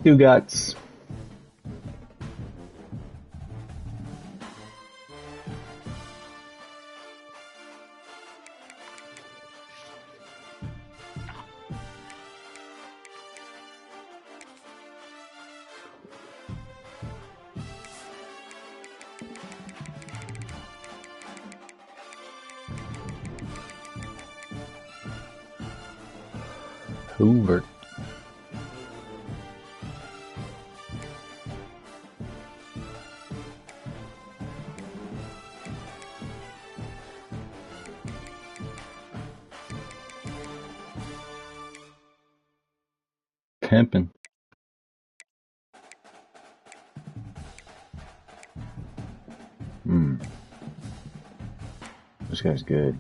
Two guts. Hoover. Pimpin'. This guy's good.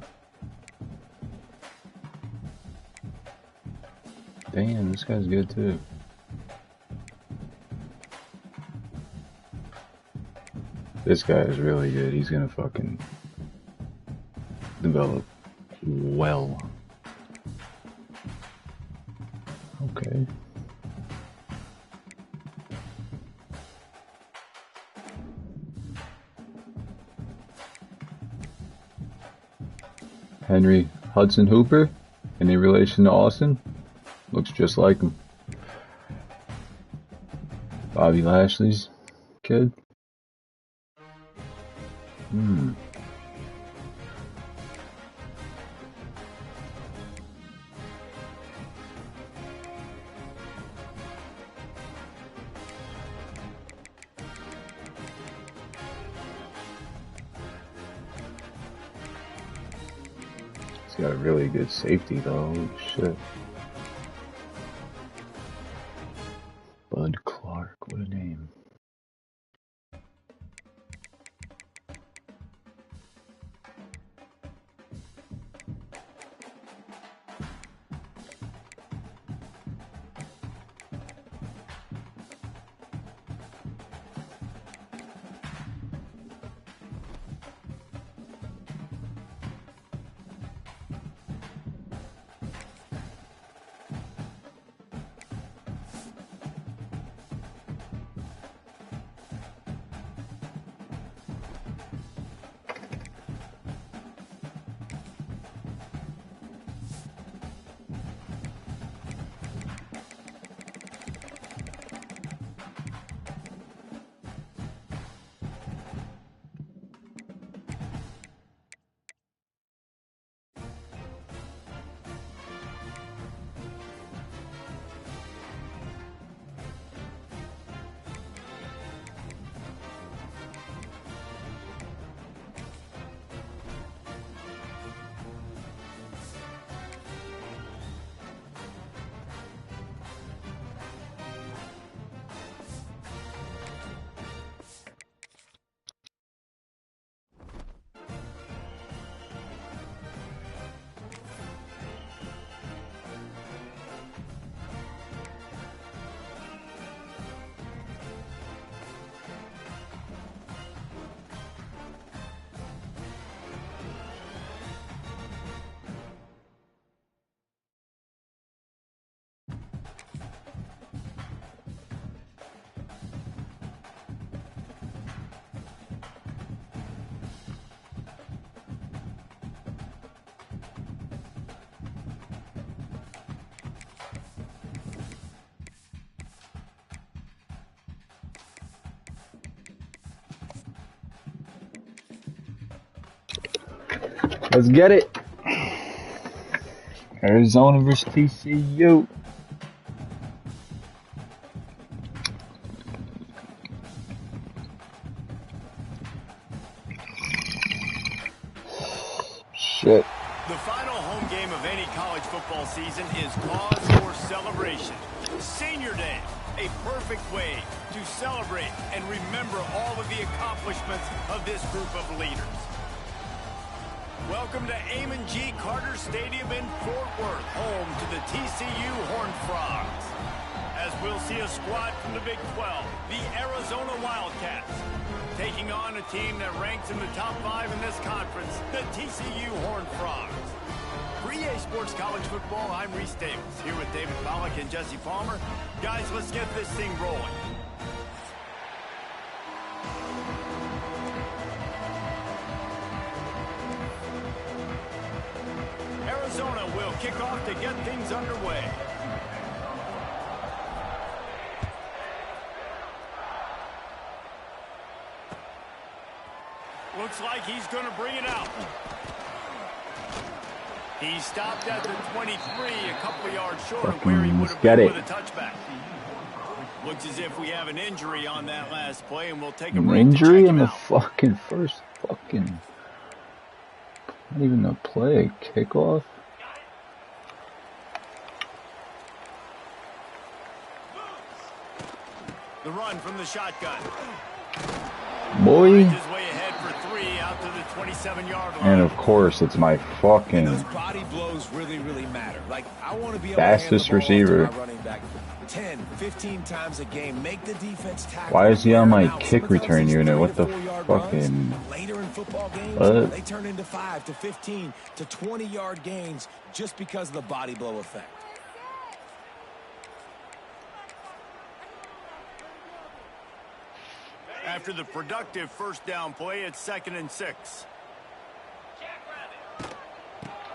Damn, this guy's good too. This guy is really good. He's gonna fucking develop well. Okay. Henry Hudson Hooper, any relation to Austin? Looks just like him. Bobby Lashley's kid. He's got a really good safety though. Holy shit. Bud Clark, what a name. Let's get it. Arizona versus TCU. Shit. The final home game of any college football season is cause for celebration. Senior Day, a perfect way to celebrate and remember all of the accomplishments of this group of leaders. Welcome to Amon G. Carter Stadium in Fort Worth, home to the TCU Horned Frogs. As we'll see a squad from the Big 12, the Arizona Wildcats, taking on a team that ranks in the top 5 in this conference, the TCU Horned Frogs. For EA Sports College Football, I'm Reese Davis, here with David Pollack and Jesse Palmer. Guys, let's get this thing rolling. Arizona will kick off to get things underway. Looks like he's going to bring it out. He stopped at the 23, a couple of yards short of where he would have been with a touchback. Looks as if we have an injury on that last play, and we'll take a break. An injury in the fucking first fucking... Not even a play, kickoff? The run from the shotgun. Boy. His way ahead for 3 out to the 27-yard line. And of course, it's my fucking those body blows really matter. Like, I want to be able fastest to receiver. Running back 10, 15 times a game. Make the defense tackle. Why is he on my kick return unit? What the fucking... Later in football games, what? They turn into 5 to 15 to 20-yard gains just because of the body blow effect. After the productive first down play, it's 2nd and 6.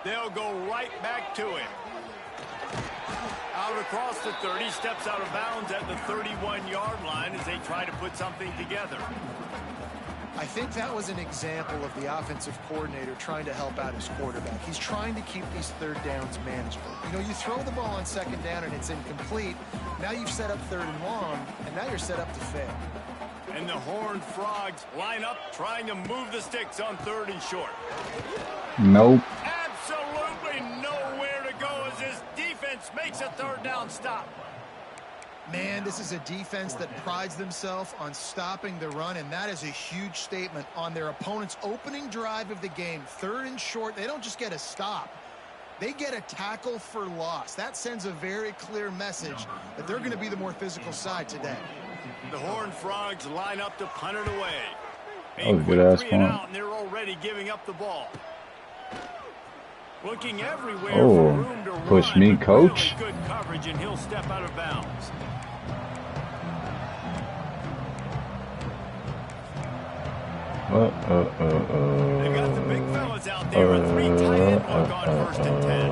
They'll go right back to it. Out across the 30, steps out of bounds at the 31-yard line as they try to put something together. I think that was an example of the offensive coordinator trying to help out his quarterback. He's trying to keep these third downs manageable. You know, you throw the ball on 2nd down and it's incomplete. Now you've set up 3rd and long, and now you're set up to fail. And the Horned Frogs line up, trying to move the sticks on 3rd and short. Nope. Absolutely nowhere to go as this defense makes a 3rd down stop. Man, this is a defense that prides themselves on stopping the run, and that is a huge statement on their opponent's opening drive of the game. 3rd and short, they don't just get a stop. They get a tackle for loss. That sends a very clear message that they're going to be the more physical side today. The Horned Frogs line up to punt it away. Oh, good ass punt. And they're already giving up the ball. Looking everywhere for room to push run, me, coach. Really good coverage, and he'll step out of bounds. They got the big fellas out there. A 3 tight end look on 1st and 10.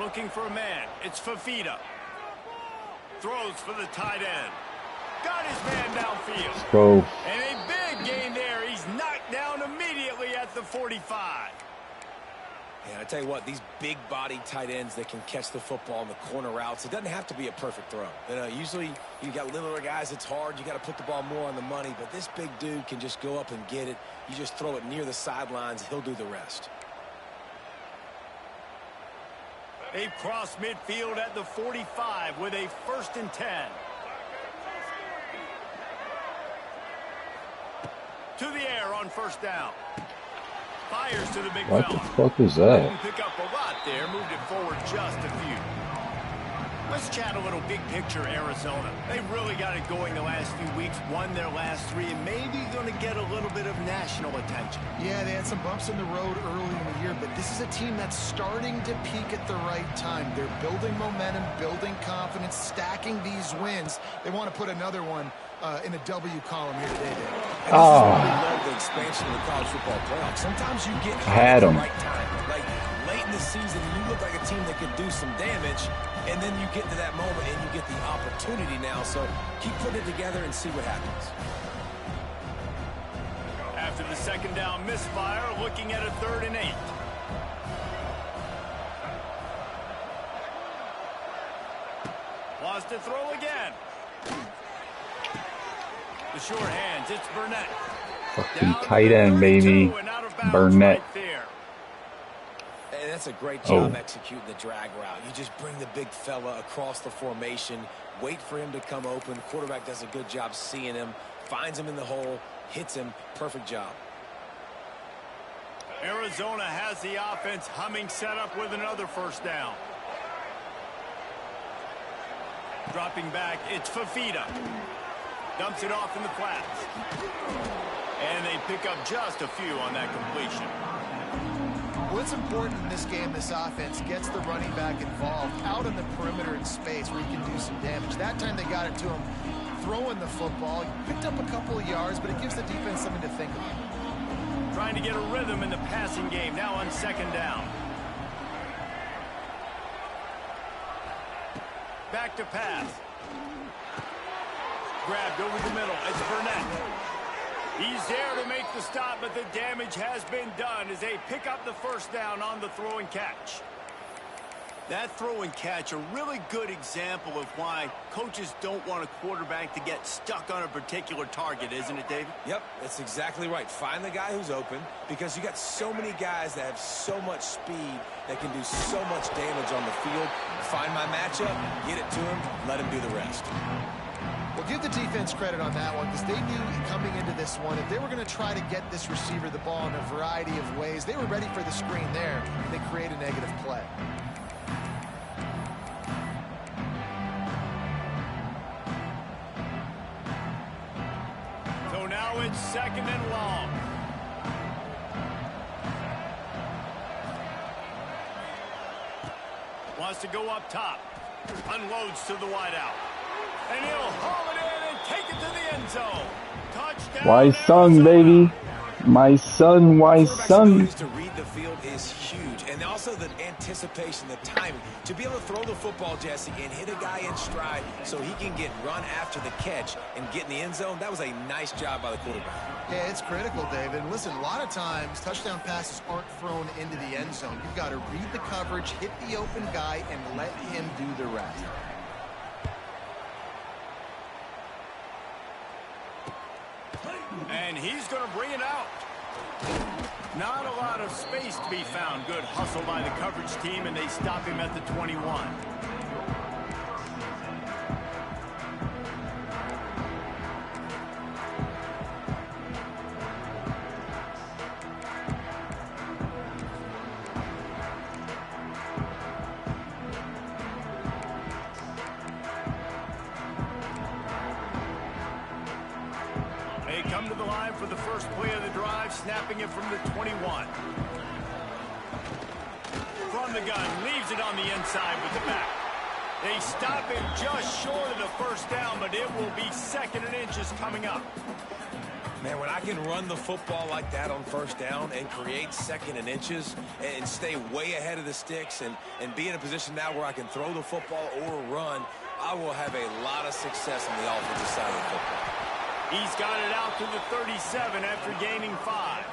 Looking for a man. It's Fafita. Throws for the tight end. Got his man downfield. Let's go. And a big gain there. He's knocked down immediately at the 45. Yeah, I tell you what, these big body tight ends that can catch the football in the corner routes, it doesn't have to be a perfect throw. You know, usually you got littler guys, it's hard. You got to put the ball more on the money, but this big dude can just go up and get it. You just throw it near the sidelines, he'll do the rest. They've crossed midfield at the 45 with a 1st and 10. To the air on 1st down. Fires to the big What fella. the fuck is that? Didn't pick up a lot there. Moved it forward just a few. Let's chat a little big picture Arizona. They've really got it going the last few weeks. Won their last 3 and maybe going to get a little bit of national attention. Yeah, they had some bumps in the road early in the year, but this is a team that's starting to peak at the right time. They're building momentum, building confidence, stacking these wins. They want to put another one in the W column here today, Dave. Oh. I love the expansion of the college football playoffs. Sometimes you get had at him. the right time. Like late in the season, you look like a team that could do some damage, and then you get to that moment and you get the opportunity now. So keep putting it together and see what happens. After the 2nd down misfire, looking at a 3rd and 8. Wants to throw again. The short hands, it's Burnett. Fucking tight end, baby. Burnett. Right there. And that's a great job executing the drag route. You just bring the big fella across the formation, wait for him to come open. Quarterback does a good job seeing him, finds him in the hole, hits him. Perfect job. Arizona has the offense humming, set up with another 1st down. Dropping back, it's Fafita. Dumps it off in the flats. And they pick up just a few on that completion. What's important in this game, this offense gets the running back involved out on the perimeter in space where he can do some damage. That time they got it to him throwing the football. He picked up a couple of yards, but it gives the defense something to think about. Trying to get a rhythm in the passing game now on second down. Back to pass. Grabbed over the middle. It's Burnett. He's there to make the stop, but the damage has been done as they pick up the first down on the throw and catch. That throw and catch, a really good example of why coaches don't want a quarterback to get stuck on a particular target, isn't it, David? Yep, that's exactly right. Find the guy who's open, because you got so many guys that have so much speed that can do so much damage on the field. Find my matchup, get it to him, let him do the rest. Well, give the defense credit on that one because they knew coming into this one, if they were going to try to get this receiver the ball in a variety of ways, they were ready for the screen there. They create a negative play. So now it's second and long. Wants to go up top. Unloads to the wideout. And he'll haul it in and take it to the end zone. Touchdown. Why sung, baby? My son, why sung? To read the field is huge. And also the anticipation, the timing. To be able to throw the football, Jesse, and hit a guy in stride so he can get run after the catch and get in the end zone, that was a nice job by the quarterback. Yeah, it's critical, David. Listen, a lot of times touchdown passes aren't thrown into the end zone. You've got to read the coverage, hit the open guy, and let him do the rest. And he's going to bring it out. Not a lot of space to be found. Good hustle by the coverage team, and they stop him at the 21. They come to the line for the first play of the drive, snapping it from the 21. From the gun, leaves it on the inside with the back. They stop him just short of the first down, but it will be second and inches coming up. Man, when I can run the football like that on first down and create second and inches and stay way ahead of the sticks and be in a position now where I can throw the football or run, I will have a lot of success on the offensive side of the football. He's got it out to the 37 after gaining 5.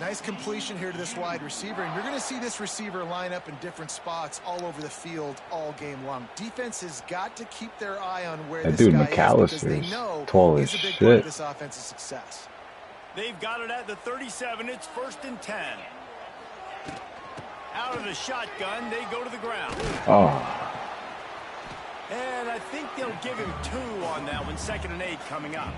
Nice completion here to this wide receiver, and you're going to see this receiver line up in different spots all over the field all game long. Defense has got to keep their eye on where That this dude guy is because they McAllister's know tall he's as a big part of shit. this offense's success. They've got it at the 37. It's first and 10. Out of the shotgun, they go to the ground. Oh, And I think they'll give him 2 on that one. Second and 8 coming up.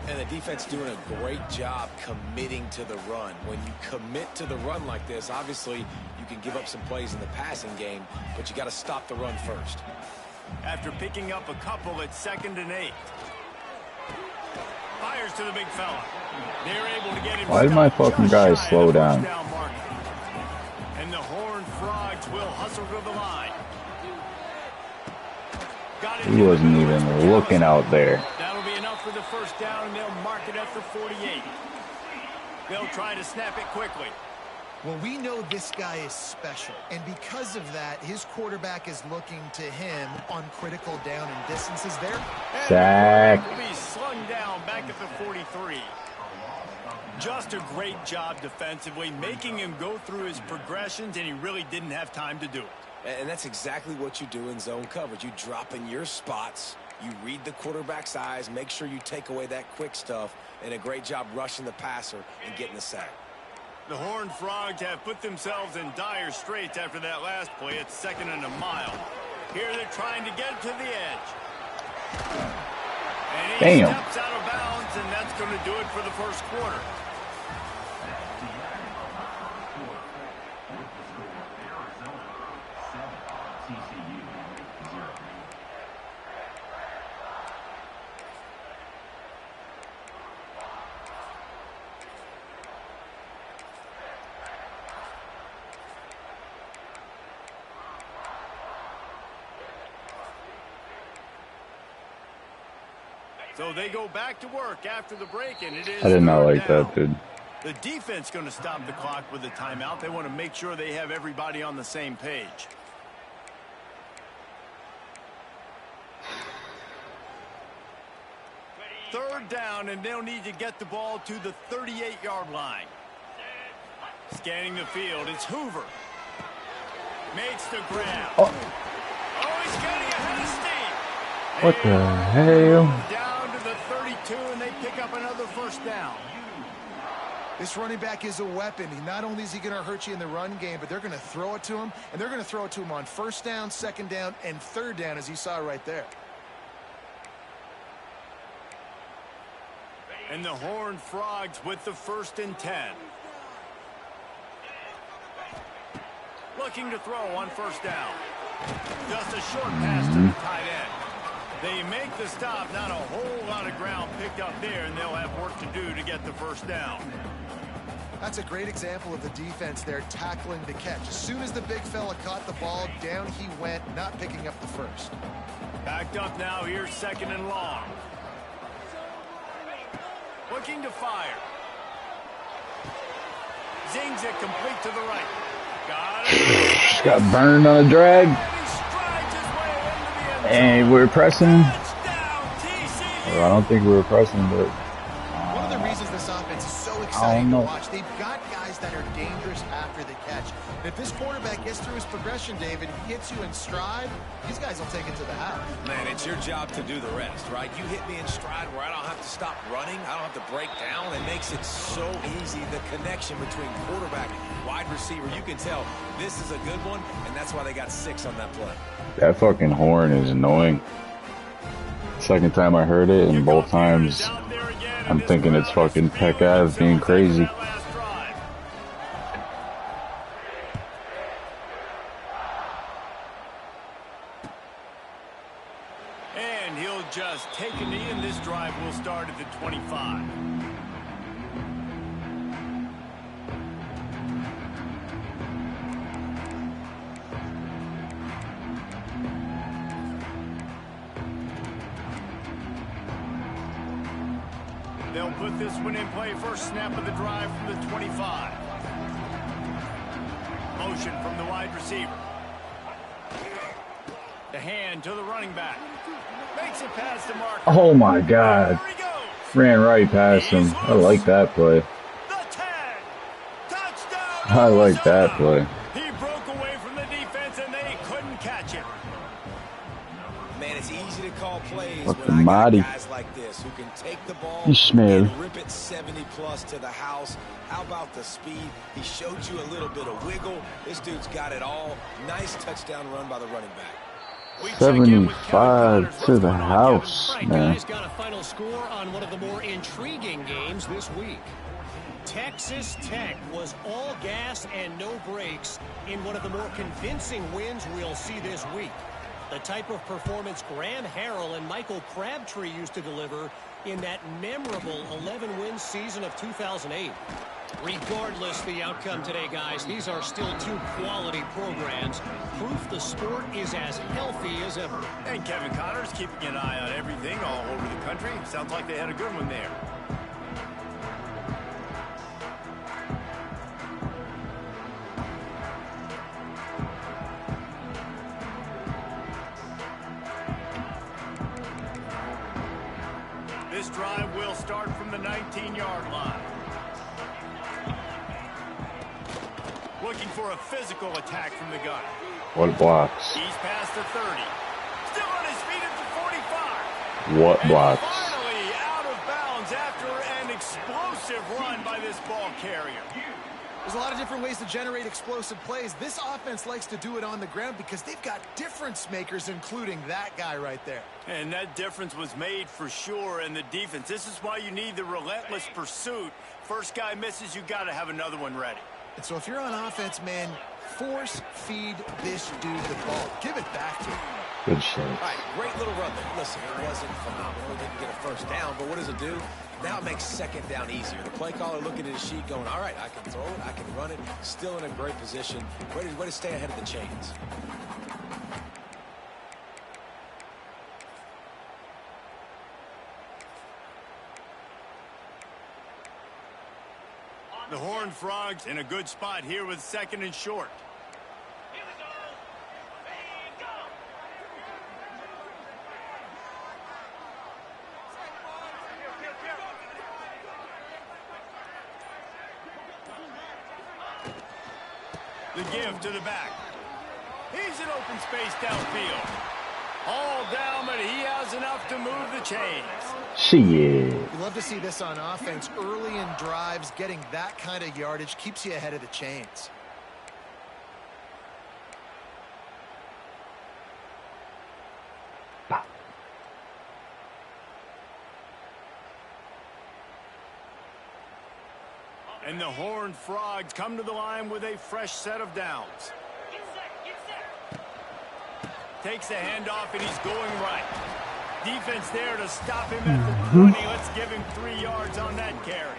And the defense doing a great job committing to the run. When you commit to the run like this, obviously you can give up some plays in the passing game, but you got to stop the run first. After picking up a couple, it's second and 8. Fires to the big fella. They're able to get him. Why did my fucking guys slow down? And the Horned Frogs will hustle to the line. he wasn't even looking out there. That'll be enough for the first down, and they'll mark it at the 48. They'll try to snap it quickly. Well, we know this guy is special, and because of that, his quarterback is looking to him on critical down and distances there. Sack. Will be slung down back at the 43. Just a great job defensively, making him go through his progressions, and he really didn't have time to do it. And that's exactly what you do in zone coverage. You drop in your spots, you read the quarterback's eyes, make sure you take away that quick stuff, and a great job rushing the passer and getting the sack. The Horned Frogs have put themselves in dire straits after that last play. It's second and a mile. Here they're trying to get to the edge. And he steps out of bounds, and that's going to do it for the first quarter. So they go back to work after the break, and it is I did not like down. that, dude. The defense going to stop the clock with a timeout. They want to make sure they have everybody on the same page. Third down, and they'll need to get the ball to the 38-yard line. Scanning the field, it's Hoover. Makes the grab. Oh, he's getting ahead of steam. What the hell? Down to the 32, and they pick up another first down. This running back is a weapon. Not only is he going to hurt you in the run game, but they're going to throw it to him, and they're going to throw it to him on first down, second down, and third down, as you saw right there. And the Horned Frogs with the 1st and 10. Looking to throw on first down. Just a short pass to the tight end. They make the stop. Not a whole lot of ground picked up there, and they'll have work to do to get the first down. That's a great example of the defense there tackling the catch. As soon as the big fella caught the ball, down he went, not picking up the first. Backed up now. Here's 2nd and long. Looking to fire. Zings it complete to the right. Got it. Just got burned on a drag. And he strides his way into the end zone. And we're pressing. Touchdown, TCU. Well, I don't think we were pressing, but One of the reasons this offense is so exciting to know. watch, they've got guys that are dangerous after the catch. And if this quarterback gets through his progression, David, he hits you in stride, these guys will take it to the house. Man, it's your job to do the rest, right? You hit me in stride where I don't have to stop running. I don't have to break down. It makes it so easy, the connection between quarterback, wide receiver. You can tell this is a good one, and that's why they got 6 on that play. that fucking horn is annoying. Second time I heard it, and both times I'm thinking it's fucking Peck Ave being crazy. And he'll just take a knee, and this drive will start at the 25. They'll put this one in play. First snap of the drive from the 25. Motion from the wide receiver. The hand to the running back. Makes it past the mark. Oh my god. There he goes. Ran right past him. I like that play. The 10. Touchdown. I like that play. He broke away from the defense, and they couldn't catch him. Man, it's easy to call plays Fucking when I got Marty. guys like this who can take the ball You smell. and rip it 70+ to the house. How about the speed? He showed you a little bit of wiggle. This dude's got it all. Nice touchdown run by the running back. We check in with Kevin 75 Connors. to What's the going on, house, Right, man. guys, got a final score on one of the more intriguing games this week. Texas Tech was all gas and no brakes in one of the more convincing wins we'll see this week. The type of performance Graham Harrell and Michael Crabtree used to deliver in that memorable 11-win season of 2008. Regardless the outcome today, guys, these are still 2 quality programs. Proof the sport is as healthy as ever. And Kevin Connors keeping an eye on everything all over the country. Sounds like they had a good one there. This drive will start from the 19-yard line. Looking for a physical attack from the gun. What blocks? He's past the 30. Still on his feet at the 45. What And blocks? finally out of bounds after an explosive run by this ball carrier. There's a lot of different ways to generate explosive plays. This offense likes to do it on the ground because they've got difference makers, including that guy right there. And that difference was made for sure in the defense. This is why you need the relentless pursuit. First guy misses, you got to have another one ready. And so if you're on offense, man, force feed this dude the ball. Give it back to him. Good shit. All right, great little run there. Listen, it wasn't phenomenal. Didn't get a first down, but what does it do? Now it makes second down easier. The play caller looking at his sheet going, all right, I can throw it, I can run it. Still in a great position. Way to stay ahead of the chains. The Horned Frogs in a good spot here with 2nd and short. The give to the back. He's in open space downfield. All down, but he has enough to move the chains. Shit. You love to see this on offense. Early in drives, getting that kind of yardage keeps you ahead of the chains. And the Horned Frogs come to the line with a fresh set of downs. Takes the handoff, and he's going right. Defense there to stop him at the 20. Let's give him 3 yards on that carry.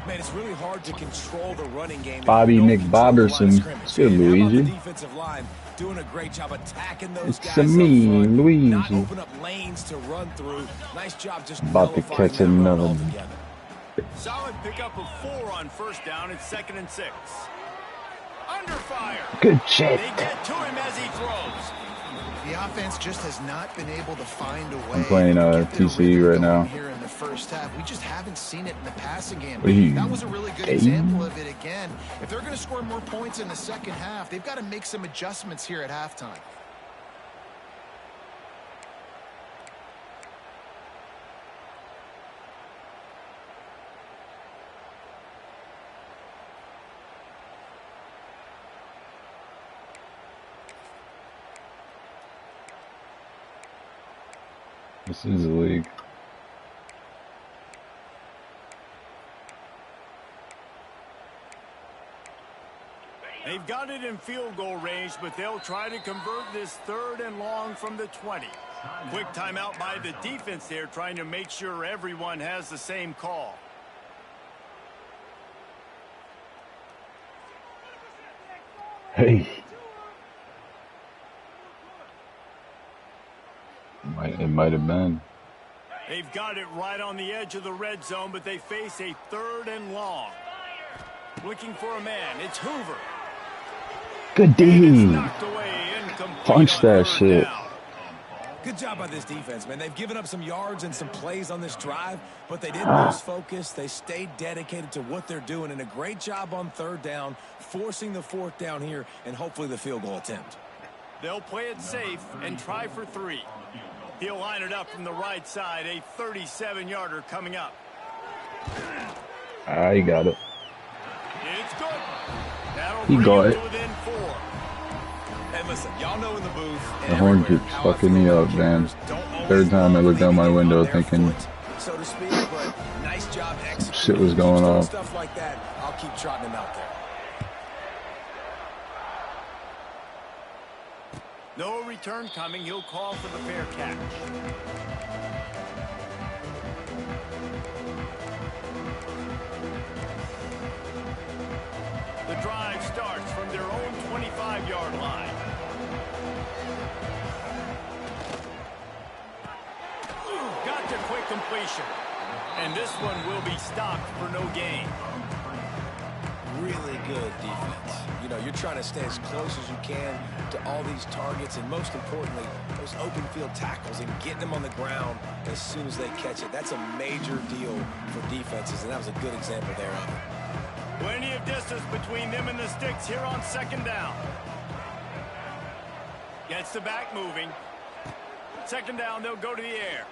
Man, it's really hard to control the running game. Bobby McBoberson. It's good, Luigi. Defensive line doing a great job attacking those It's guys me, up front, Luigi. not open up lanes to run through. Nice job just About to nullifying catch that run another. altogether. Solid pickup of 4 on 1st down. It's 2nd and 6. Under fire. Good shit. They get to him as he throws. The offense just has not been able to find a way. I'm playing to get their TCU right rhythm now. going here in the first half. We just haven't seen it in the passing game. What are you, That was a really good 8? example of it again. If they're going to score more points in the second half, they've got to make some adjustments here at halftime. This is the league. They've got it in field goal range, but they'll try to convert this 3rd and long from the 20. Quick timeout by the defense there, trying to make sure everyone has the same call. Hey. It might have been. They've got it right on the edge of the red zone, but they face a 3rd and long. Looking for a man. It's Hoover. Good D. Knocked away, incomplete Punch on that 3rd shit. down. Good job by this defense, man. They've given up some yards and some plays on this drive, but they didn't lose focus. They stayed dedicated to what they're doing, and a great job on 3rd down, forcing the 4th down here, and hopefully the field goal attempt. They'll play it safe and try for 3. He'll line it up from the right side. A 37-yarder coming up. I got it. It's good. That'll He bring got him it. to within 4. And listen, y'all know in the booth, The horn keeps fucking me up, man. 3rd time I looked out my window thinking so to speak, but nice job executing. shit was going Keeps doing on. Stuff like that, I'll keep trotting him out there. No return coming. He'll call for the fair catch. The drive starts from their own 25-yard line. Got the quick completion. And this one will be stopped for no gain. Really good defense. You know, you're trying to stay as close as you can to all these targets, and most importantly, those open field tackles and getting them on the ground as soon as they catch it. That's a major deal for defenses, and that was a good example there of it. Plenty of distance between them and the sticks here on 2nd down. Gets the back moving. 2nd down, they'll go to the air.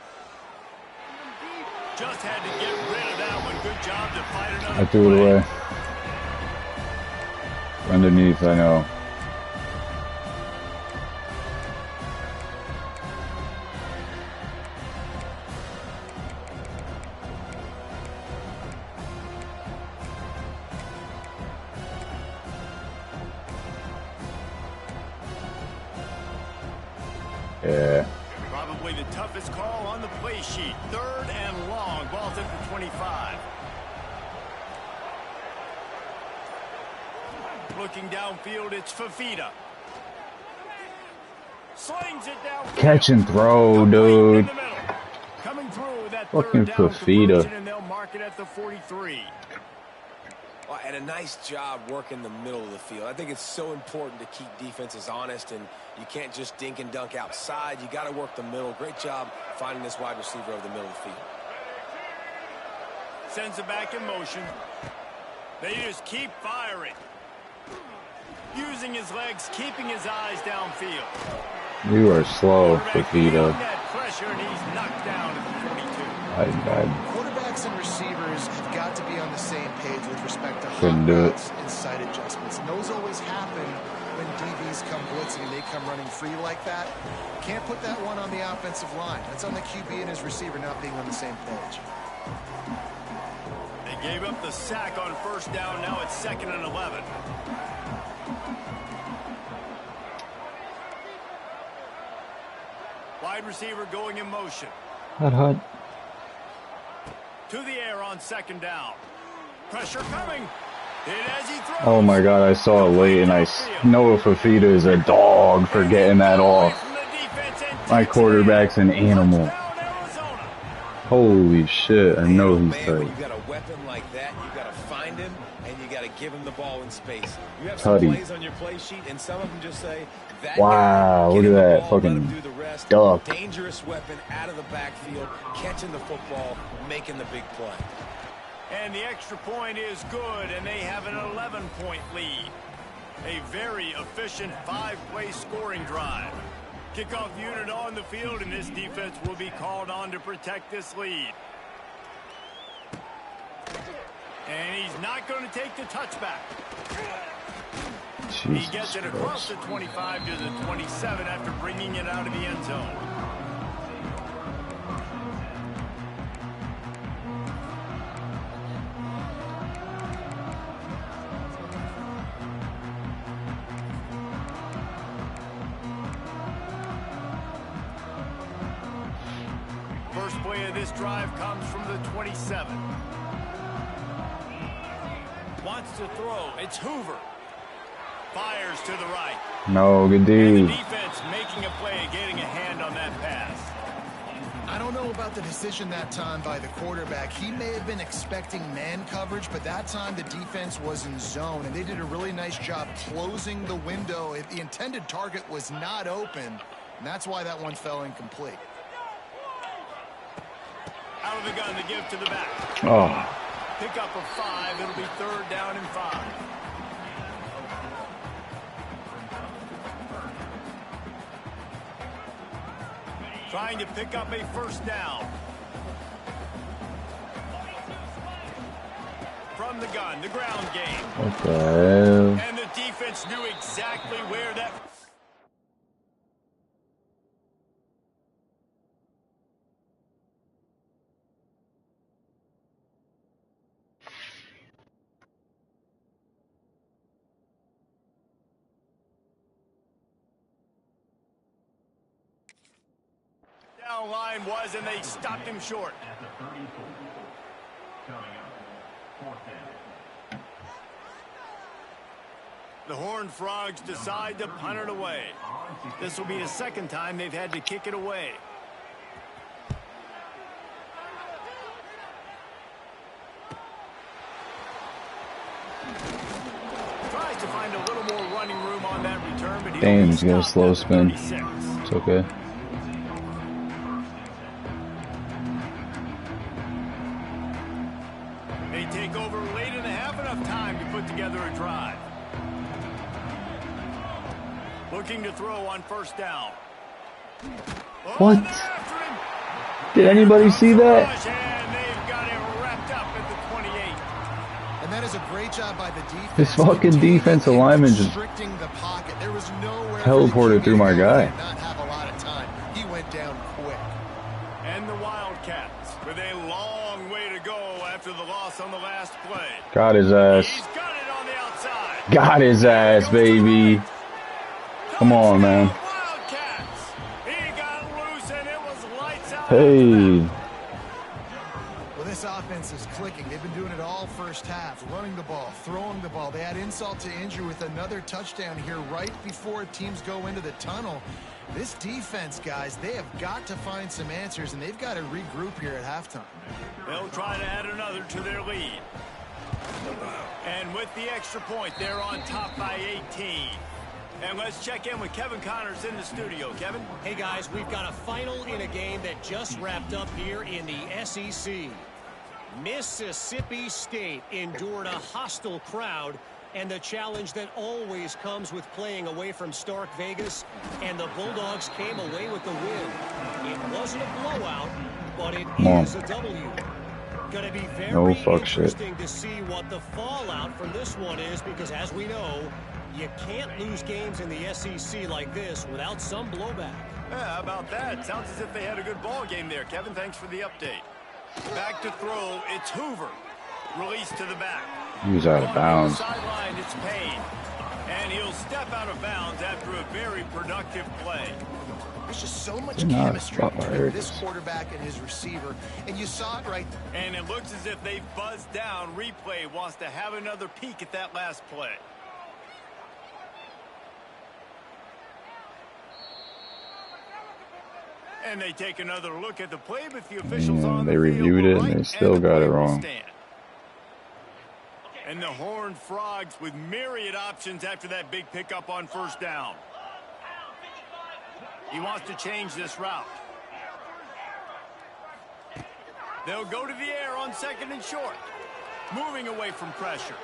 Just had to get rid of that one. Good job to fight another I threw it play. away. Underneath, I know. Yeah. Probably the toughest call on the play sheet. 3rd and long. Ball's at the 25. Looking downfield, it's Fafita. Slings it downfield. Catch and throw, In dude. the middle. Coming through with that Fucking 3rd down Fafita. conversion, and they'll mark it at the 43. And a nice job working the middle of the field. I think it's so important to keep defenses honest, and you can't just dink and dunk outside. You got to work the middle. Great job finding this wide receiver over the middle of the field. Sends it back in motion. They just keep firing. Using his legs, keeping his eyes downfield. You are slow, Fafita. That pressure, and he's knocked down at the 42. Quarterbacks and receivers have got to be on the same page with respect to Couldn't do it. and sight adjustments. And those always happen when DBs come blitzing and they come running free like that. Can't put that one on the offensive line. That's on the QB and his receiver not being on the same page. They gave up the sack on first down. Now it's 2nd and 11. Wide receiver going in motion. Hut. To the air on 2nd down. Pressure coming. As he throws. Oh my God, I saw it late, and I know Fafita is a dog for getting that off. My quarterback's an animal. Holy shit, I know he's When tight. you got a weapon like that, you got to find him, and you got to give him the ball in space. You have some plays on your play sheet, and some of them just say, that Wow, guy, look get at him the that ball, let him fucking do the rest. duck. Dangerous weapon out of the backfield, catching the football, making the big play. And the extra point is good, and they have an 11-point lead. A very efficient 5-play scoring drive. Kickoff unit on the field, and this defense will be called on to protect this lead. And he's not going to take the touchback. Jesus He gets it across Christ. the 25 to the 27 after bringing it out of the end zone. First play of this drive comes from the 27. Wants to throw. It's Hoover. Fires to the right. No, good And the D. defense making a play, getting a hand on that pass. I don't know about the decision that time by the quarterback. He may have been expecting man coverage, but that time the defense was in zone, and they did a really nice job closing the window. The intended target was not open, and that's why that one fell incomplete. Out of the gun to give to the back. Oh, Pick up of 5. It'll be 3rd down and 5. Trying to pick up a first down. From the gun, the ground game. what the hell? And the defense knew exactly where that... down line was, and they stopped him short. The Horned Frogs decide to punt it away. This will be the 2nd time they've had to kick it away. Tries to find a little more running room on that return, but Damn, he's got a slow spin. 36. It's okay. They take over late in the half, enough time to put together a drive. Looking to throw on first down. What? They're after him. Did anybody see that? And they've got it wrapped up at the 28. And that is a great job by the defense. This fucking defensive lineman just restricting the pocket. There was nowhere teleported through my guy. Not have a lot of time. He went down quick. And the Wildcats with a long way to go after the loss on the last play. Got his ass. He's got it on the outside. Got his ass, baby. Come on, man. Wildcats. He got loose and it was lights out. Hey. Well, this offense is clicking. They've been doing it all first half, running the ball, throwing the ball. They had insult to injury with another touchdown here right before teams go into the tunnel. This defense, guys, they have got to find some answers, and they've got to regroup here at halftime. They'll try to add another to their lead. And with the extra point, they're on top by 18. And let's check in with Kevin Connors in the studio. Kevin? Hey, guys, we've got a final in a game that just wrapped up here in the SEC. Mississippi State endured a hostile crowd and the challenge that always comes with playing away from Stark Vegas, and the Bulldogs came away with the win. It wasn't a blowout, but it is a W. Going to be very interesting to see what the fallout from this one is, because as we know, you can't lose games in the SEC like this without some blowback. Yeah, how about that? Sounds as if they had a good ball game there. Kevin, thanks for the update. Back to throw, it's Hoover. Release to the back. He was out of bounds. Sideline, it's Payne. And he'll step out of bounds after a very productive play. There's just so much chemistry between this quarterback and his receiver, and you saw it right. And it looks as if they've buzzed down. Replay wants to have another peek at that last play. And they take another look at the play, but the officials on the field reviewed it and they still got it wrong. And the Horned Frogs with myriad options after that big pickup on first down. He wants to change this route. They'll go to the air on second and short. Moving away from pressure.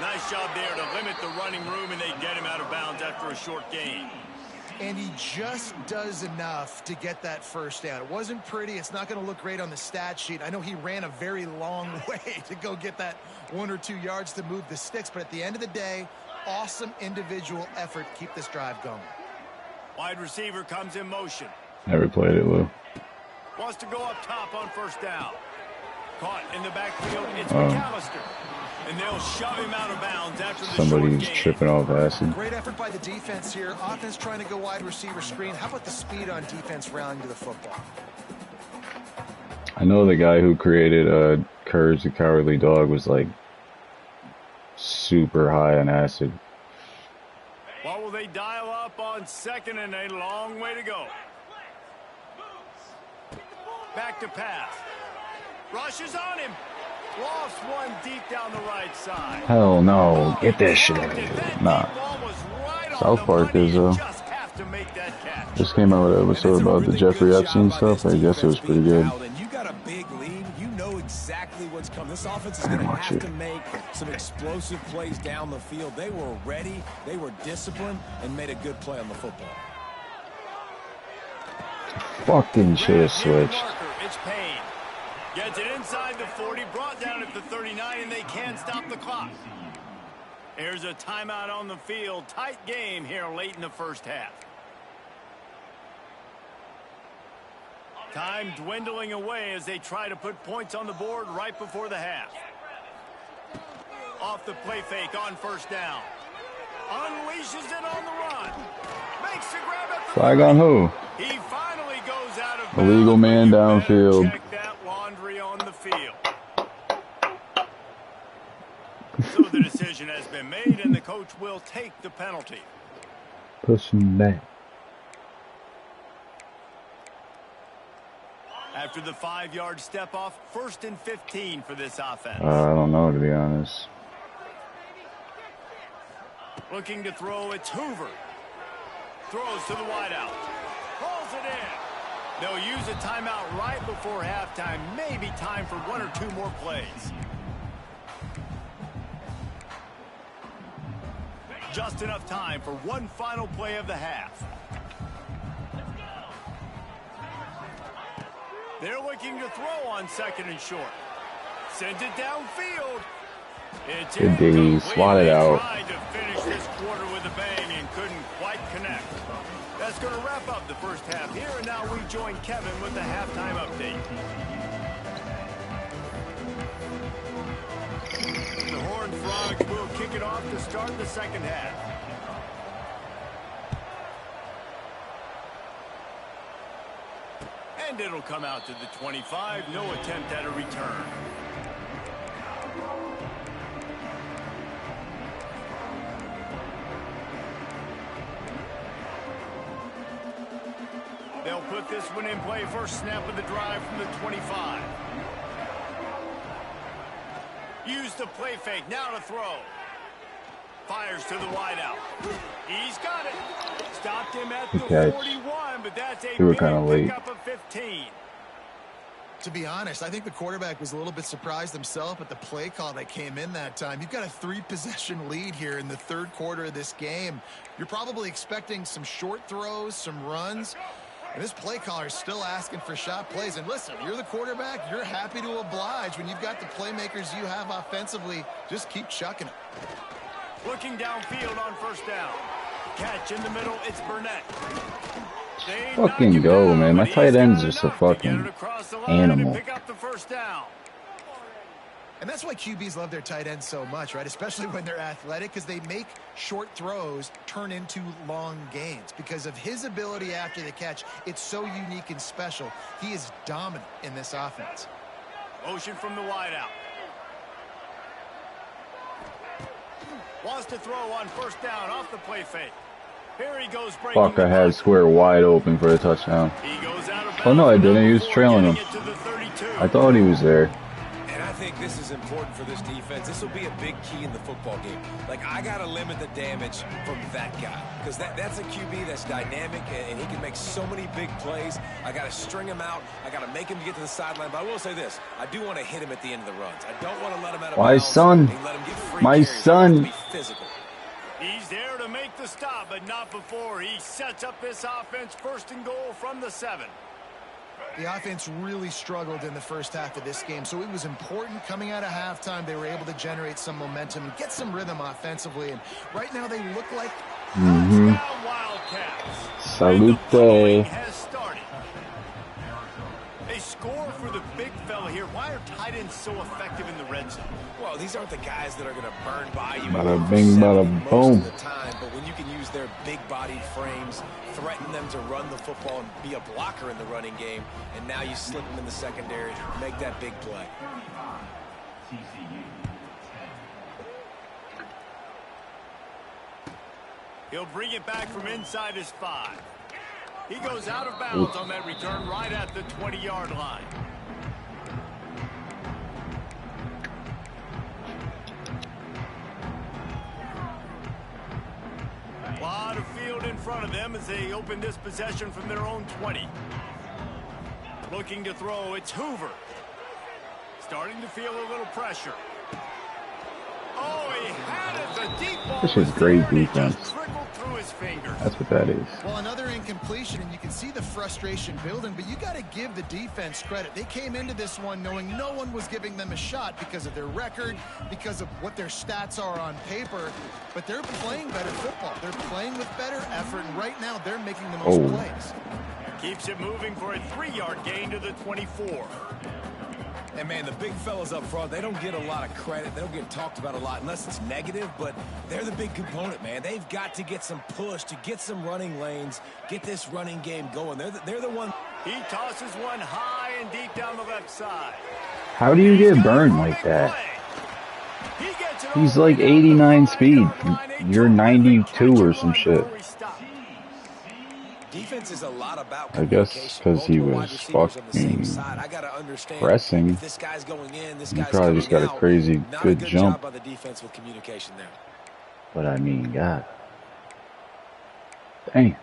Nice job there to limit the running room, and they get him out of bounds after a short gain. And he just does enough to get that first down. It wasn't pretty. It's not going to look great on the stat sheet. I know he ran a very long way to go get that 1 or 2 yards to move the sticks, but at the end of the day, awesome individual effort to keep this drive going. Wide receiver comes in motion. Never played it, Lou. Wants to go up top on first down. Caught in the backfield, it's McAllister. And they'll shove him out of bounds after the somebody's tripping off acid. Great effort by the defense here. Offense trying to go wide receiver screen. How about the speed on defense rallying to the football? I know the guy who created Courage the Cowardly Dog was like super high on acid. What will they dial up on second, and a long way to go? Back to pass. Rushes on him. Lost one deep down the right side. Hell no. Get that shit out of here. Nah. South Park is, just came out with an episode about the Jeffrey Epstein stuff. I guess it was pretty good. You got a big lead. You know exactly what's coming. This offense is going to have to make some explosive plays down the field. They were ready. They were disciplined and made a good play on the football. Fucking should have switched. It's Payne. Gets it inside the 40, brought down at the 39, and they can't stop the clock. There's a timeout on the field. Tight game here late in the first half. Time dwindling away as they try to put points on the board right before the half. Off the play fake on first down. Unleashes it on the run. Makes the grab at the Flag on who? He finally goes out of illegal man downfield. Check that laundry on the field. So the decision has been made, and the coach will take the penalty. Push him back. After the 5-yard step off, 1st and 15 for this offense. I don't know, to be honest. Looking to throw, it's Hoover. Throws to the wideout. Pulls it in. They'll use a timeout right before halftime. Maybe time for 1 or 2 more plays. Just enough time for one final play of the half. They're looking to throw on second and short. Sends it downfield. It's good D, swatted out. Tried to finish this quarter with a bang and couldn't quite connect. That's going to wrap up the first half here, and now we join Kevin with the halftime update. The Horned Frogs will kick it off to start the second half. And it'll come out to the 25. No attempt at a return. They'll put this one in play. First snap of the drive from the 25. Use the play fake. Now to throw. Fires to the wideout. He's got it. Stopped him at the 41, but that's a big pickup of 15. To be honest, I think the quarterback was a little bit surprised himself at the play call that came in that time. You've got a 3-possession lead here in the third quarter of this game. You're probably expecting some short throws, some runs. And this play caller is still asking for shot plays. And listen, you're the quarterback. You're happy to oblige when you've got the playmakers you have offensively. Just keep chucking it. Looking downfield on first down. Catch in the middle. It's Burnett. Fucking go, man. My tight end's just a fucking animal. Pick up the first down. And that's why QBs love their tight ends so much, right? Especially when they're athletic, because they make short throws turn into long gains. Because of his ability after the catch, it's so unique and special. He is dominant in this offense. Motion from the wideout. Wants to throw on first down off the play fake. Here he goes. Fuck, I had Square wide open for a touchdown. He goes out of oh no, I didn't. He was trailing him. I thought he was there. And I think this is important for this defense. This will be a big key in the football game. Like, I got to limit the damage from that guy. Because that's a QB that's dynamic, and he can make so many big plays. I got to string him out. I got to make him get to the sideline. But I will say this. I do want to hit him at the end of the runs. I don't want to let him out of my bounds. son. Let him get free My carries. son. Be physical. He's there to make the stop, but not before he sets up this offense. First and goal from the 7. The offense really struggled in the first half of this game, so it was important coming out of halftime. They were able to generate some momentum and get some rhythm offensively, and right now they look like Wildcats. Salute. Has started. They score for the big fella here. Why are tight ends so effective in the red zone? Well, these aren't the guys that are going to burn by you Bada bing, bada boom. most of the time, but when you can use their big-bodied frames, threaten them to run the football and be a blocker in the running game, and now you slip them in the secondary, make that big play. He'll bring it back from inside his 5. He goes out of bounds on that return right at the 20-yard line. A lot of field in front of them as they open this possession from their own 20. Looking to throw, it's Hoover. Starting to feel a little pressure. Oh, he had it. The deep ball. This is great defense. Through his fingers. That's what that is. Well, another incompletion, and you can see the frustration building, but you got to give the defense credit. They came into this one knowing no one was giving them a shot because of their record, because of what their stats are on paper, but they're playing better football. They're playing with better effort, and right now they're making the most plays. Keeps it moving for a 3-yard gain to the 24. And, man, the big fellas up front, they don't get a lot of credit. They don't get talked about a lot unless it's negative, but they're the big component, man. They've got to get some push, to get some running lanes, get this running game going. They're the one. He tosses one high and deep down the left side. How do you get burned like that? He's like 89 speed. You're 92 or some shit. Defense is a lot about I guess because he was fucking pressing. This guy's going in, this He guy's probably just got a crazy good jump. job by the defense with communication there. But I mean, God. Dang.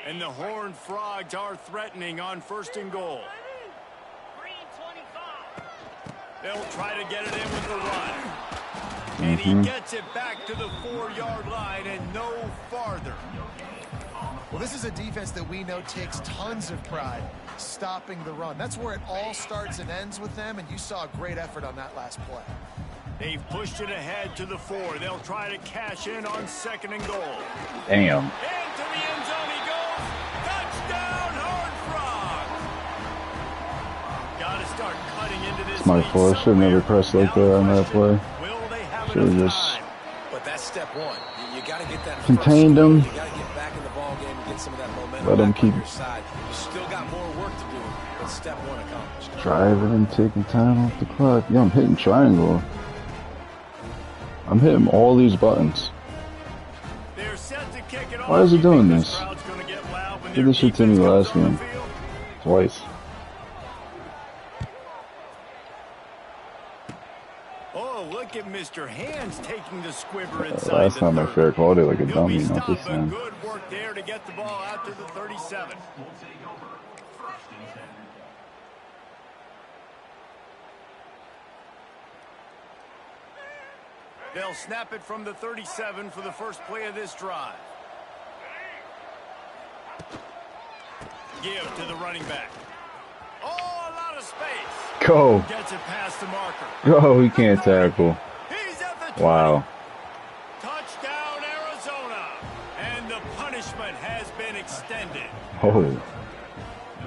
And the Horned Frogs are threatening on first and goal. They'll try to get it in with the run. And he gets it back to the 4-yard line and no farther. Well, this is a defense that we know takes tons of pride stopping the run. That's where it all starts and ends with them, and you saw a great effort on that last play. They've pushed it ahead to the 4. They'll try to cash in on second and goal. Damn. Into the end zone he goes. Touchdown, Horned Frogs. Got to start cutting into this. It's my fault. I should never press like that on that play. Should have just contained him. You got to get back in the ball game and get some of that momentum. Let him keep you still got more work to do, but step 1 accomplished. driving and taking time off the clock. Yeah, I'm hitting triangle. I'm hitting all these buttons. They're set to kick it off. Why is he doing this? Did this shit to me last game. Twice. Oh, look at Mr. Hands taking the squibber inside Last the time I 30. fair called it like a He'll be dummy, not this stopped, but time. good work there to get the ball out to the 37. They'll snap it from the 37 for the first play of this drive. Give to the running back. Oh, a lot of space. Go. Gets it past the marker. Go, he can't tackle. He's at the 20. Wow. Touchdown, Arizona. And the punishment has been extended. Oh.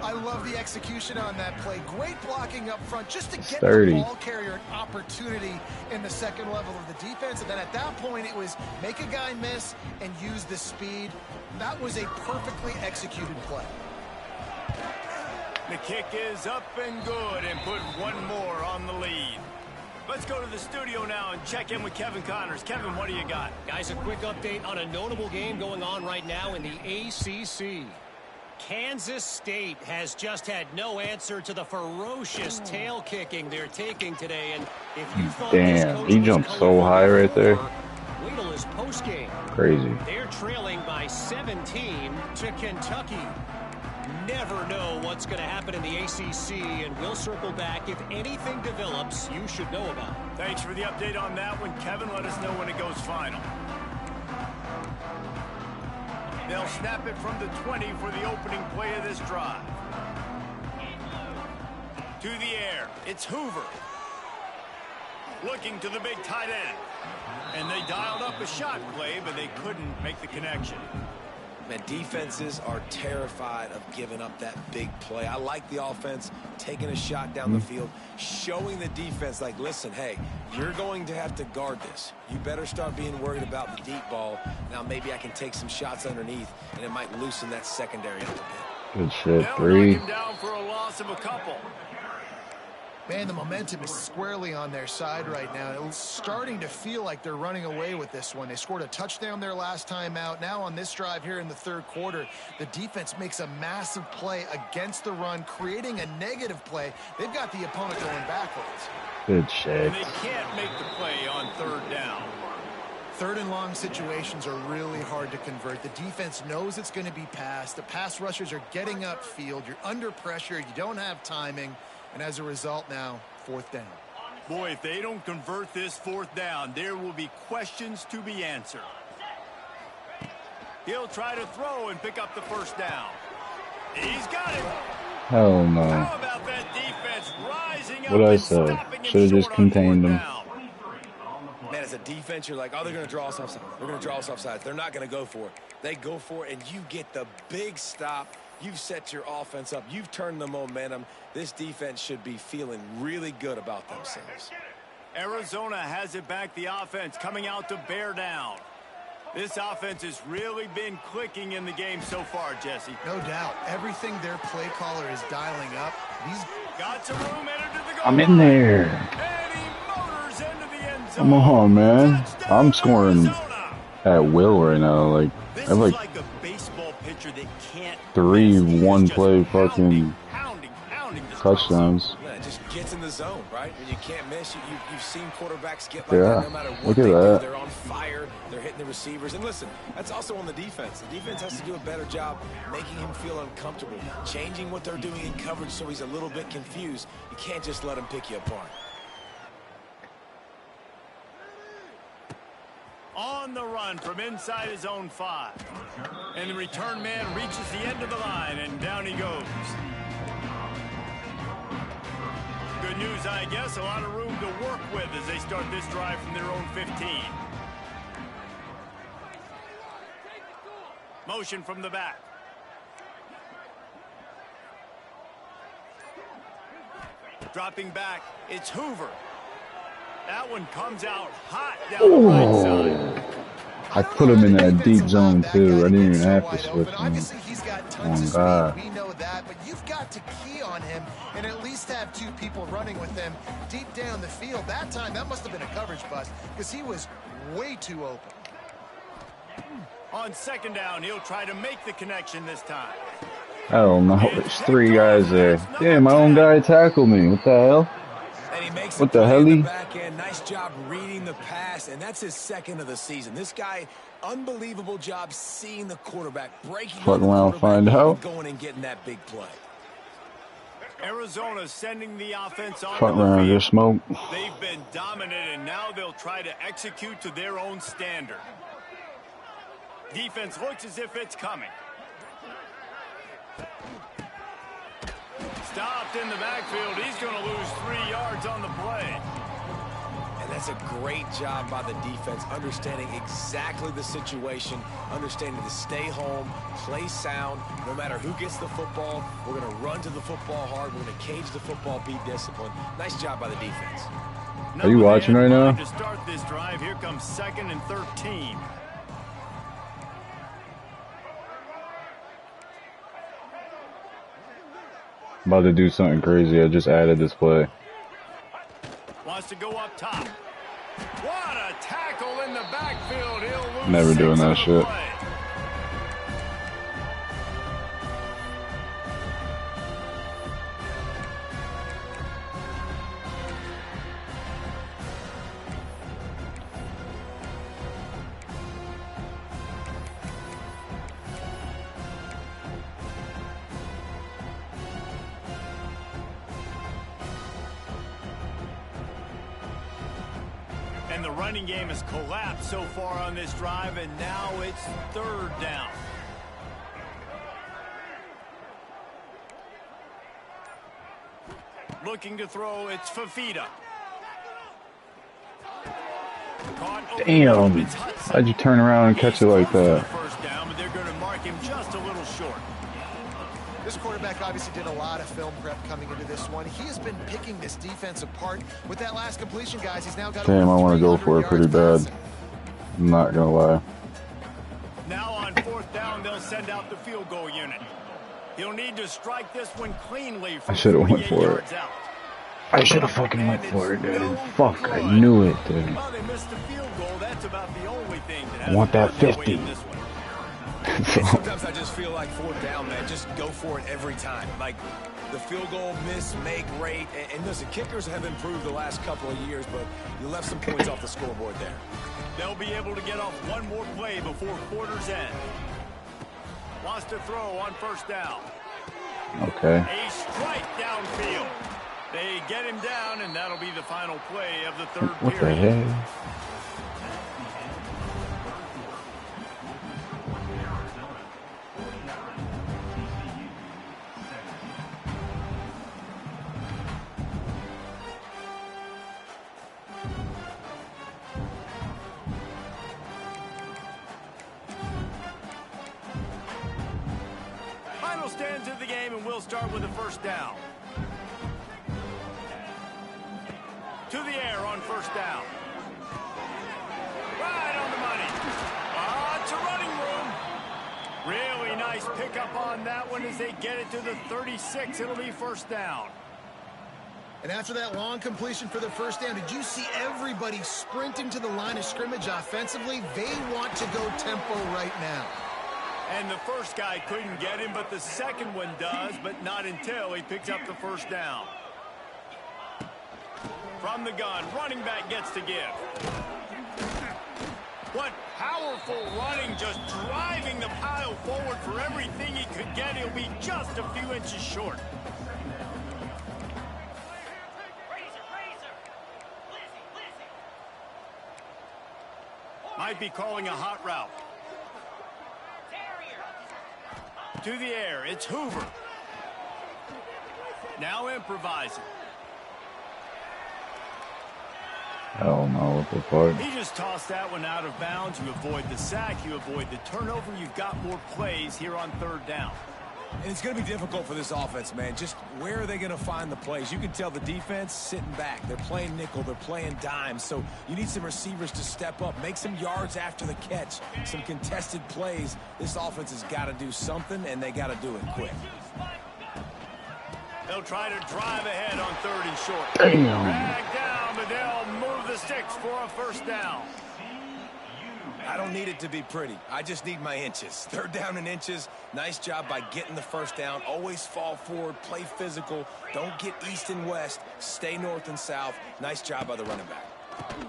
I love the execution on that play. Great blocking up front just to get 30. the ball carrier an opportunity in the second level of the defense. And then at that point, it was make a guy miss and use the speed. That was a perfectly executed play. The kick is up and good and put one more on the lead. Let's go to the studio now and check in with Kevin Connors. Kevin, what do you got? Guys, a quick update on a notable game going on right now in the ACC. Kansas State has just had no answer to the ferocious tail kicking they're taking today. And if you thought Damn, he jumped so high right there. Wait till his postgame. Crazy. They're trailing by 17 to Kentucky. Never know what's going to happen in the ACC, and we'll circle back if anything develops you should know about. Thanks for the update on that one, Kevin. Let us know when it goes final. They'll snap it from the 20 for the opening play of this drive. To the air, it's Hoover. Looking to the big tight end. And they dialed up a shot play, but they couldn't make the connection. Man, defenses are terrified of giving up that big play. I like the offense taking a shot down the field, showing the defense like, listen, hey, you're going to have to guard this. You better start being worried about the deep ball. Now maybe I can take some shots underneath, and it might loosen that secondary up a bit. Good shit. They'll 3. knock him down for a loss of a couple. Man, the momentum is squarely on their side right now. It's starting to feel like they're running away with this one. They scored a touchdown their last time out. Now on this drive here in the third quarter, the defense makes a massive play against the run, creating a negative play. They've got the opponent going backwards. Good shit. And they can't make the play on third down. Third and long situations are really hard to convert. The defense knows it's going to be passed. The pass rushers are getting upfield. You're under pressure. You don't have timing. And as a result now, fourth down. Boy, if they don't convert this fourth down, there will be questions to be answered. He'll try to throw and pick up the first down. He's got it. Hell no. How about that defense rising up What I and say? stopping him Should have just short on contained fourth him. down? Man, as a defense, you're like, oh, they're going to draw us offside. They're going to draw us offside. They're not going to go for it. They go for it, and you get the big stop. You've set your offense up. You've turned the momentum. This defense should be feeling really good about themselves. Arizona has it back, the offense coming out to bear down. This offense has really been clicking in the game so far, Jesse. No doubt. Everything their play caller is dialing up. These got some room, entered to the goal I'm in there. And he motors into the end zone. Come on, man. Touchdown, I'm scoring Arizona. at will right now. Like, This I have is like like a baseball pitcher that can't 3 miss. He is one-play just fucking pounding the touchdowns. Yeah, it just gets in the zone, right? When you can't miss, you've seen quarterbacks get like Yeah. that no matter what Look they at do. that. They're on fire. They're hitting the receivers. And listen, that's also on the defense. The defense has to do a better job making him feel uncomfortable, changing what they're doing in coverage so he's a little bit confused. You can't just let him pick you apart. on the run from inside his own 5. And the return man reaches the end of the line, and down he goes. Good news, I guess. A lot of room to work with as they start this drive from their own 15. Motion from the back. Dropping back, it's Hoover. That one comes out hot down the right side. I put him in that deep zone too. I didn't even have to switch him. Obviously, he's got tons of speed. We know that, but you've got to key on him and at least have 2 people running with him deep down the field. That time, that must have been a coverage bust because he was way too open. On second down, he'll try to make the connection this time. I don't know. There's 3 guys there. Damn, my own guy tackled me. What the hell? And he makes What the hell? in the back end. Nice job reading the pass, and that's his 2nd of the season. This guy, unbelievable job seeing the quarterback, breaking Fuck around, find out. going and getting that big play. Arizona sending the offense on Fuck around, just smoke. They've been dominant, and now they'll try to execute to their own standard. Defense looks as if it's coming. Stopped in the backfield. He's going to lose 3 yards on the play. And that's a great job by the defense, understanding exactly the situation, understanding to stay home, play sound. No matter who gets the football, we're going to run to the football hard. We're going to cage the football, be disciplined. Nice job by the defense. Are you watching right now? To start this drive, here comes 2nd and 13. About to do something crazy. I just added this play. Wants to go up top. What a tackle in the backfield. He'll lose Never doing that shit. Play. And the running game has collapsed so far on this drive, and now it's 3rd down. Looking to throw, it's Fafita. Damn. How'd you turn around and catch it like that? First down, but they're going to mark him just a little short. This quarterback obviously did a lot of film prep coming into this one. He has been picking this defense apart. With that last completion, guys, he's now got. Damn, I want to go for it pretty bad. I'm not gonna lie. Now on 4th down, they'll send out the field goal unit. He'll need to strike this one cleanly. I should have went for it. I should have fucking went for it, dude. Fuck, I knew it, dude. Well, they missed the field goal. That's about the only thing that I want that 50. Sometimes I just feel like 4th down, man. Just go for it every time. Like the field goal miss, make, rate. And listen, kickers have improved the last couple of years, but you left some points off the scoreboard there. They'll be able to get off one more play before quarter's end. Wants to throw on 1st down. Okay. A strike downfield. They get him down, and that'll be the final play of the 3rd period. What the heck? Final stands of the game, and we'll start with the 1st down. To the air on 1st down. Right on the money. It's a running room. Really nice pickup on that one as they get it to the 36. It'll be 1st down. And after that long completion for the 1st down, did you see everybody sprinting to the line of scrimmage offensively? They want to go tempo right now. And the first guy couldn't get him, but the second one does, but not until he picks up the 1st down. From the gun, running back gets to give. What powerful running, just driving the pile forward for everything he could get. He'll be just a few inches short. Might be calling a hot route. To the air, it's Hoover. Now improvising. Hell no, what the fuck? He just tossed that one out of bounds. You avoid the sack, you avoid the turnover. You've got more plays here on 3rd down. And it's going to be difficult for this offense, man. Just where are they going to find the plays? You can tell the defense sitting back. They're playing nickel. They're playing dime. So you need some receivers to step up, make some yards after the catch, some contested plays. This offense has got to do something, and they got to do it quick. They'll try to drive ahead on 3rd and short. Damn. Drag down, but they'll move the sticks for a 1st down. I don't need it to be pretty. I just need my inches. 3rd down and inches. Nice job by getting the 1st down. Always fall forward, play physical. Don't get east and west. Stay north and south. Nice job by the running back.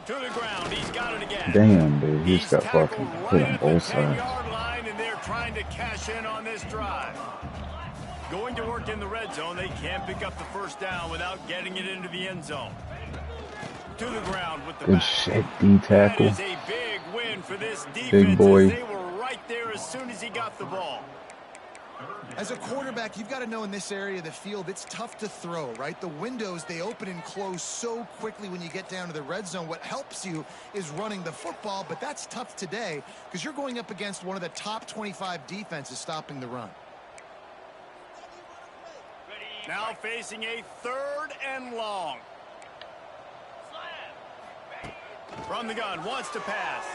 To the ground, he's got it again. Damn, dude, he's got fucking hit on both sides. 10-yard line, and they're trying to cash in on this drive. Going to work in the red zone, they can't pick up the 1st down without getting it into the end zone. To the ground with the Good back. shit, D tackle. That is a big win for this defense. Big boy. They were right there as soon as he got the ball. As a quarterback, you've got to know in this area of the field, it's tough to throw, right? The windows, they open and close so quickly when you get down to the red zone. What helps you is running the football, but that's tough today because you're going up against one of the top 25 defenses stopping the run. Now facing a 3rd and long. From the gun, wants to pass.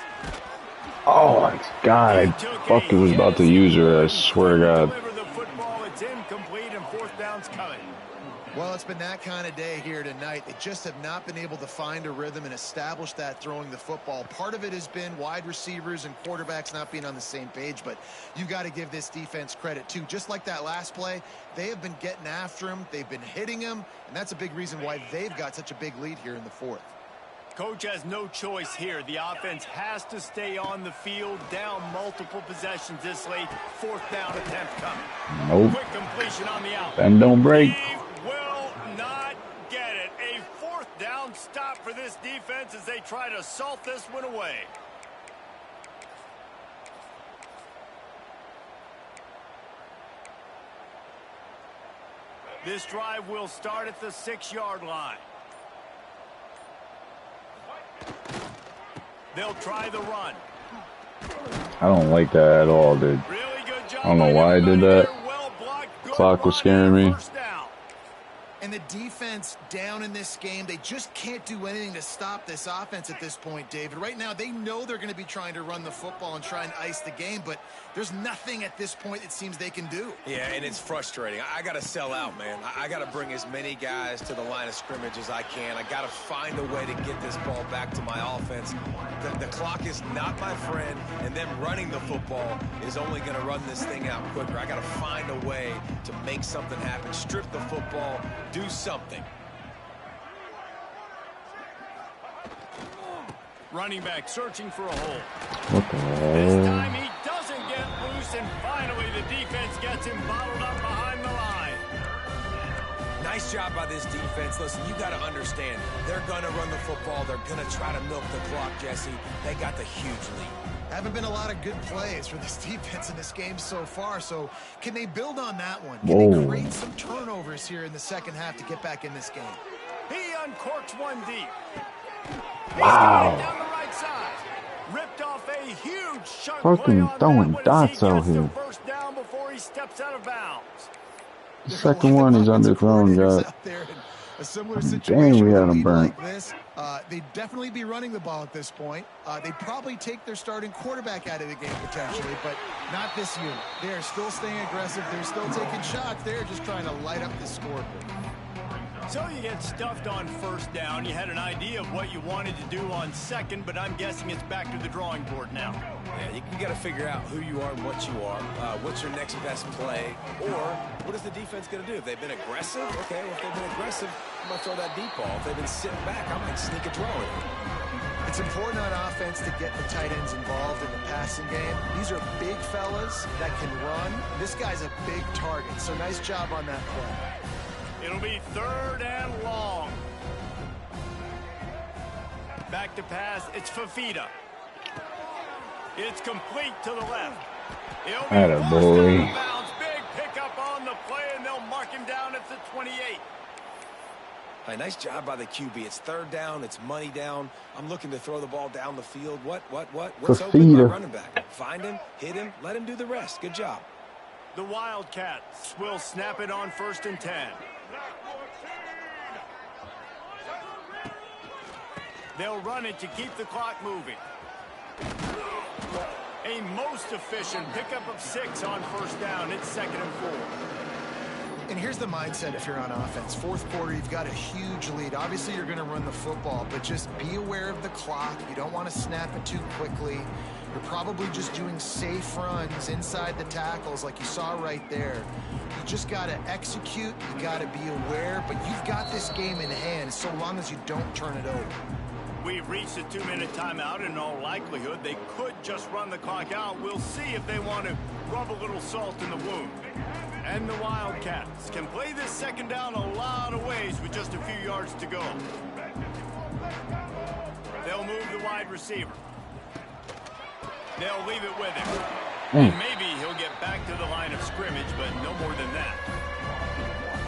Oh my God, I fucking was about to use her. I swear to God. Deliver the football, it's incomplete, and 4th down's coming. Well, it's been that kind of day here tonight. They just have not been able to find a rhythm and establish that throwing the football. Part of it has been wide receivers and quarterbacks not being on the same page, but you've got to give this defense credit too. Just like that last play, they have been getting after him. They've been hitting him, and that's a big reason why they've got such a big lead here in the 4th. Coach has no choice here. The offense has to stay on the field, down multiple possessions this late. 4th down attempt coming. Nope. Quick completion on the out. Bend don't break. He will not get it. A 4th down stop for this defense as they try to salt this one away. This drive will start at the 6-yard line. They'll try the run. I don't like that at all, dude. Really good job. I don't know why I did that. Well blocked. Good Clock was run scaring me. and 1st down. And the defense down in this game, they just can't do anything to stop this offense at this point, David. Right now, they know they're going to be trying to run the football and try and ice the game, but there's nothing at this point it seems they can do. Yeah, and it's frustrating. I got to sell out, man. I got to bring as many guys to the line of scrimmage as I can. I got to find a way to get this ball back to my offense. The clock is not my friend, and them running the football is only going to run this thing out quicker. I got to find a way to make something happen, strip the football, do something. Running back searching for a hole. What the This hell? time he doesn't get loose, and finally the defense gets him bottled up behind the line. Nice job by this defense. Listen, you got to understand, they're going to run the football. They're going to try to milk the clock, Jesse. They got the huge lead. Haven't been a lot of good plays for this defense in this game so far, so can they build on that one? Can they create some turnovers here in the second half to get back in this game? He uncorks one deep. Wow. Down the right side. Ripped off a huge chunk Fucking play on throwing that one as dots he out gets the here. 1st down before he steps out of bounds. The second one he's underthrown, God. A similar situation Dang, we had with a him lead burnt. like this. They'd definitely be running the ball at this point. They'd probably take their starting quarterback out of the game potentially, but not this unit. They are still staying aggressive. They're still taking shots. They're just trying to light up the scoreboard. So you get stuffed on 1st down. You had an idea of what you wanted to do on 2nd, but I'm guessing it's back to the drawing board now. Yeah, you got to figure out who you are and what you are. What's your next best play? Or what is the defense going to do? If they've been aggressive, okay, well, if they've been aggressive, I'm going to throw that deep ball. If they've been sitting back, I might sneak a draw in. It's important on offense to get the tight ends involved in the passing game. These are big fellas that can run. This guy's a big target, so nice job on that play. It'll be 3rd and long. Back to pass. It's Fafita. It's complete to the left. He'll be Atta forced boy. out of bounds. Big pickup on the play, and they'll mark him down at the 28. Hey, nice job by the QB. It's 3rd down. It's money down. I'm looking to throw the ball down the field. What's open? My running back. Find him, hit him, let him do the rest. Good job. The Wildcats will snap it on 1st and 10. They'll run it to keep the clock moving. A most efficient pickup of 6 on 1st down. It's 2nd and 4. And here's the mindset if you're on offense. 4th quarter, you've got a huge lead. Obviously, you're going to run the football, but just be aware of the clock. You don't want to snap it too quickly. You're probably just doing safe runs inside the tackles like you saw right there. You just got to execute. You got to be aware. But you've got this game in hand so long as you don't turn it over. We've reached a 2-minute timeout. In all likelihood, they could just run the clock out. We'll see if they want to rub a little salt in the wound. And the Wildcats can play this second down a lot of ways with just a few yards to go. They'll move the wide receiver. They'll leave it with him. And maybe he'll get back to the line of scrimmage, but no more than that.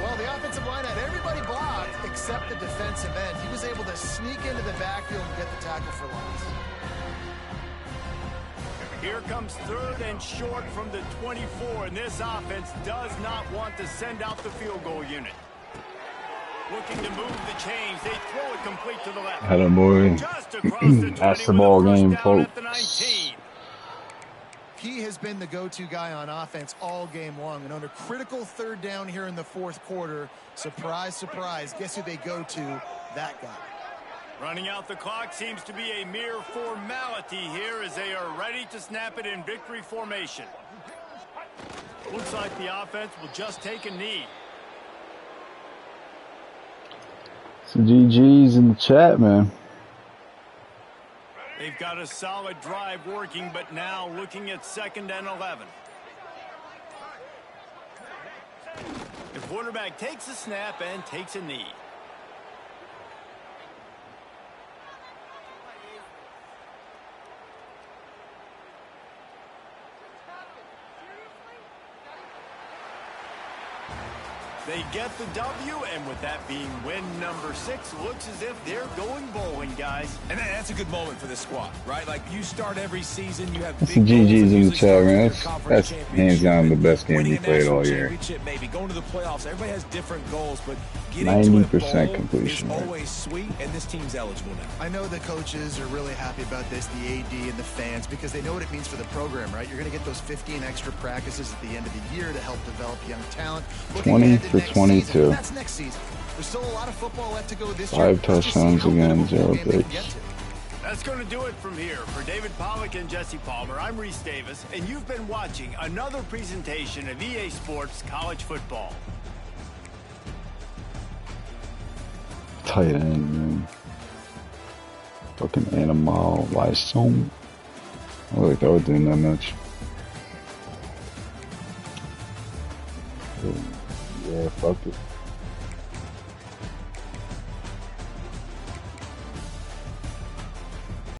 Well, the offensive line had everybody blocked except the defensive end. He was able to sneak into the backfield and get the tackle for loss. Here comes 3rd and short from the 24, and this offense does not want to send out the field goal unit. Looking to move the chains. They throw it complete to the left. Had a boy. Just across the 20 That's the with a ball first game, down folks. at the 19. He has been the go-to guy on offense all game long. And on a critical 3rd down here in the 4th quarter, surprise, surprise, guess who they go to? That guy. Running out the clock seems to be a mere formality here as they are ready to snap it in victory formation. Looks like the offense will just take a knee. Some GG's in the chat, man. They've got a solid drive working, but now looking at 2nd and 11. The quarterback takes a snap and takes a knee. They get the W, and with that being win number 6, looks as if they're going bowling, guys. And that's a good moment for this squad, right? Like, you start every season, you have Some GG's in the chat, man. That's hands down the best game we played all year. Maybe going to the playoffs. Everybody has different goals, but getting 90% completion is rate. always sweet, and this team's eligible now. I know the coaches are really happy about this, the AD and the fans, because they know what it means for the program, right? You're going to get those 15 extra practices at the end of the year to help develop young talent. 20 for 22. That's next season. There's still a lot of football left to go this 5 year. touchdowns again, 0 picks. That's going to do it from here. For David Pollack and Jesse Palmer, I'm Reese Davis, and you've been watching another presentation of EA Sports College Football. Tight end, man. Fucking animal. Why so? I don't think I was doing that much. Yeah, fuck it.